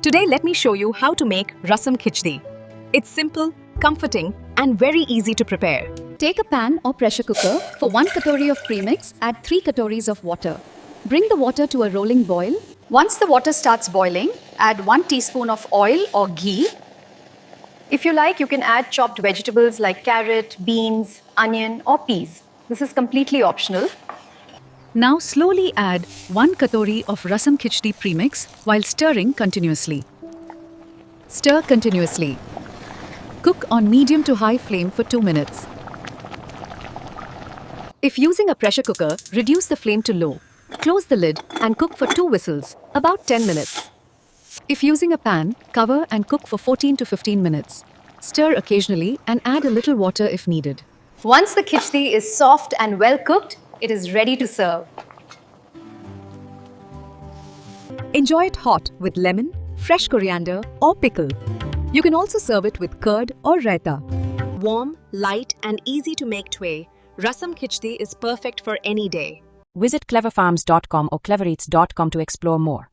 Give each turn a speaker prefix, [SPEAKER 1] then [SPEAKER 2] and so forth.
[SPEAKER 1] Today let me show you how to make Rasam Khichdi. It's simple, comforting and very easy to prepare.
[SPEAKER 2] Take a pan or pressure cooker. For 1 katori of premix, add 3 katoris of water. Bring the water to a rolling boil. Once the water starts boiling, add 1 teaspoon of oil or ghee. If you like, you can add chopped vegetables like carrot, beans, onion or peas. This is completely optional.
[SPEAKER 3] Now slowly add 1 katori of Rasam Khichdi premix while stirring continuously. Stir continuously. Cook on medium to high flame for 2 minutes. If using a pressure cooker, reduce the flame to low. Close the lid and cook for 2 whistles, about 10 minutes. If using a pan, cover and cook for 14 to 15 minutes. Stir occasionally and add a little water if needed.
[SPEAKER 2] Once the khichdi is soft and well cooked, it is ready to serve.
[SPEAKER 1] Enjoy it hot with lemon, fresh coriander or pickle. You can also serve it with curd or raita. Warm, light and easy to make tray, Rasam Khichdi is perfect for any day.
[SPEAKER 4] Visit Kleverfarms.com or KleverEats.com to explore more.